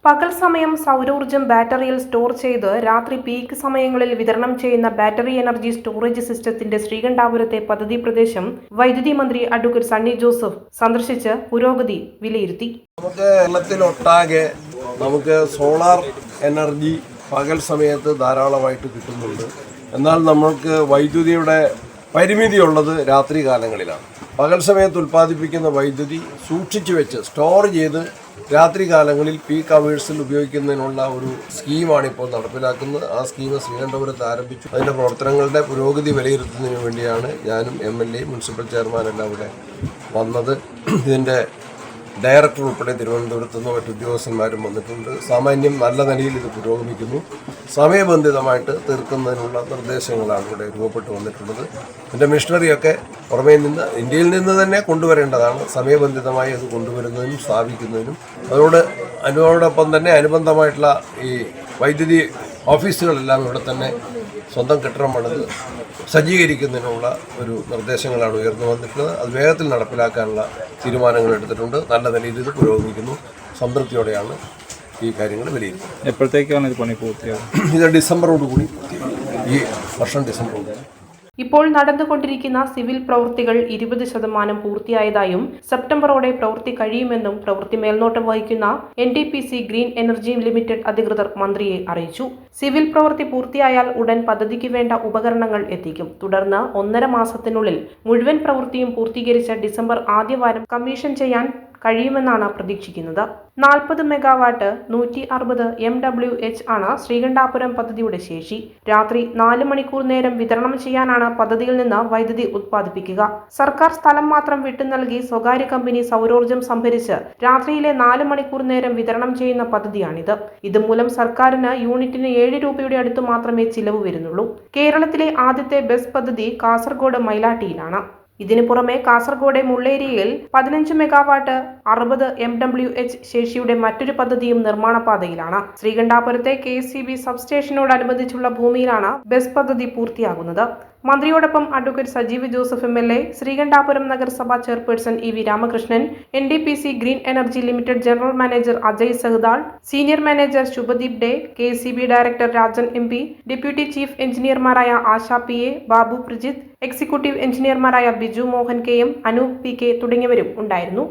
പകൽ സമയം സൗരോർജ്ജം ബാറ്ററിയിൽ സ്റ്റോർ ചെയ്ത് രാത്രി പീക്ക് സമയങ്ങളിൽ വിതരണം ചെയ്യുന്ന ബാറ്ററി എനർജി സ്റ്റോറേജ് സിസ്റ്റത്തിന്റെ ശ്രീകണ്ഠാപുരത്തെ പദ്ധതി പ്രദേശം വൈദ്യുതി മന്ത്രി അഡ്വക്കേറ്റ് സണ്ണി ജോസഫ് സന്ദർശിച്ച് പുരോഗതി വിലയിരുത്തി. കേരളത്തിലൊട്ടാകെ നമുക്ക് സോളാർ എനർജി പകൽ സമയത്ത് ധാരാളമായിട്ട് കിട്ടുന്നുണ്ട്. എന്നാൽ നമ്മൾക്ക് വൈദ്യുതിയുടെ പരിമിതിയുള്ളത് രാത്രി കാലങ്ങളിലാണ്. പകൽ സമയത്ത് ഉൽപ്പാദിപ്പിക്കുന്ന വൈദ്യുതി സൂക്ഷിച്ചു വെച്ച് സ്റ്റോർ ചെയ്ത് രാത്രി കാലങ്ങളിൽ പീക്ക് അവേഴ്സിൽ ഉപയോഗിക്കുന്നതിനുള്ള ഒരു സ്കീമാണ് ഇപ്പോൾ നടപ്പിലാക്കുന്നത്. ആ സ്കീം ശ്രീകണ്ഠപുരത്ത് ആരംഭിച്ചു. അതിൻ്റെ പ്രവർത്തനങ്ങളുടെ പുരോഗതി വിലയിരുത്തുന്നതിന് വേണ്ടിയാണ് ഞാനും MLA മുനിസിപ്പൽ ചെയർമാനെല്ലാം ഇവിടെ വന്നത്. ഇതിൻ്റെ ഡയറക്ടർ ഉൾപ്പെടെ തിരുവനന്തപുരത്തു നിന്ന് മറ്റു ഉദ്യോഗസ്ഥന്മാരും വന്നിട്ടുണ്ട്. സാമാന്യം നല്ല നിലയിൽ ഇത് പുരോഗമിക്കുന്നു. സമയബന്ധിതമായിട്ട് തീർക്കുന്നതിനുള്ള നിർദ്ദേശങ്ങളാണ് ഇവിടെ രൂപപ്പെട്ടു വന്നിട്ടുള്ളത്. ഇതിൻ്റെ മിഷനറിയൊക്കെ പുറമേ നിന്ന് ഇന്ത്യയിൽ നിന്ന് തന്നെ കൊണ്ടുവരേണ്ടതാണ്. സമയബന്ധിതമായി അത് കൊണ്ടുവരുന്നതിനും സ്ഥാപിക്കുന്നതിനും അതോടൊപ്പം തന്നെ അനുബന്ധമായിട്ടുള്ള ഈ വൈദ്യുതി ഓഫീസുകളെല്ലാം ഇവിടെ തന്നെ സ്വന്തം കെട്ടിടം പണിത് സജ്ജീകരിക്കുന്നതിനുള്ള ഒരു നിർദ്ദേശങ്ങളാണ് ഉയർന്നു വന്നിട്ടുള്ളത്. അത് വേഗത്തിൽ നടപ്പിലാക്കാനുള്ള തീരുമാനങ്ങൾ എടുത്തിട്ടുണ്ട്. നല്ല നിലയിൽ ഇത് പുരോഗമിക്കുന്നു. സംതൃപ്തിയോടെയാണ് ഈ കാര്യങ്ങൾ വിലയിരുത്തുന്നത്. എപ്പോഴത്തേക്കാണ് ഇത് പണി പൂർത്തിയാകും? ഇത് ഡിസംബറോടുകൂടി, ഈ വർഷം ഡിസംബറോടുകൂടി. ഇപ്പോൾ നടന്നുകൊണ്ടിരിക്കുന്ന സിവിൽ പ്രവൃത്തികൾ 20% പൂർത്തിയായതായും സെപ്റ്റംബറോടെ പ്രവൃത്തി കഴിയുമെന്നും പ്രവൃത്തി മേൽനോട്ടം വഹിക്കുന്ന NTPC ഗ്രീൻ എനർജി ലിമിറ്റഡ് അധികൃതർ മന്ത്രിയെ അറിയിച്ചു. സിവിൽ പ്രവൃത്തി പൂർത്തിയായാൽ ഉടൻ പദ്ധതിക്ക് വേണ്ട ഉപകരണങ്ങൾ എത്തിക്കും. തുടർന്ന് 1.5 മാസത്തിനുള്ളിൽ മുഴുവൻ പ്രവൃത്തിയും പൂർത്തീകരിച്ച ഡിസംബർ ആദ്യവാരം കമ്മീഷൻ ചെയ്യാൻ കഴിയുമെന്നാണ് പ്രതീക്ഷിക്കുന്നത്. 40 മെഗാവാട്ട് 160 MWH ആണ് ശ്രീകണ്ഠാപുരം പദ്ധതിയുടെ ശേഷി. രാത്രി 4 മണിക്കൂർ നേരം വിതരണം ചെയ്യാനാണ് പദ്ധതിയിൽ നിന്ന് വൈദ്യുതി ഉത്പാദിപ്പിക്കുക. സർക്കാർ സ്ഥലം മാത്രം വിട്ടു നൽകി സ്വകാര്യ കമ്പനി സൗരോർജ്ജം സംഭരിച്ച് രാത്രിയിലെ 4 മണിക്കൂർ നേരം വിതരണം ചെയ്യുന്ന പദ്ധതിയാണിത്. ഇതുമൂലം സർക്കാരിന് യൂണിറ്റിന് 7 രൂപയുടെ അടുത്ത് മാത്രമേ ചിലവ് വരുന്നുള്ളൂ. കേരളത്തിലെ ആദ്യത്തെ ബസ് പദ്ധതി കാസർഗോഡ് മൈലാട്ടിയിലാണ്. ഇതിനു പുറമെ കാസർഗോഡ് മുള്ളേരിയയിൽ 15 മെഗാവാട്ട് 60 MWH ശേഷിയുടെ മറ്റൊരു പദ്ധതിയും നിർമ്മാണ പാതയിലാണ്. ശ്രീകണ്ഠാപുരത്തെ KSCB സബ്സ്റ്റേഷനോടനുബന്ധിച്ചുള്ള ഭൂമിയിലാണ് ബസ് പദ്ധതി പൂർത്തിയാകുന്നത്. മന്ത്രിയോടൊപ്പം അഡ്വക്കേറ്റ് സജീവ് ജോസഫ് MLA, ശ്രീകണ്ഠാപുരം നഗരസഭാ chairperson EV Ramakrishnan, NTPC green energy limited general manager Ajay Sahdal, senior manager Shubhadeep Dey, KSCB director Rajan MP, deputy chief എഞ്ചിനീയർമാരായ ആശ PA, ബാബു പ്രജിത്ത്, എക്സിക്യൂട്ടീവ് എഞ്ചിനീയർമാരായ ബിജു മോഹൻ KM, അനൂപ് PK തുടങ്ങിയവരും ഉണ്ടായിരുന്നു.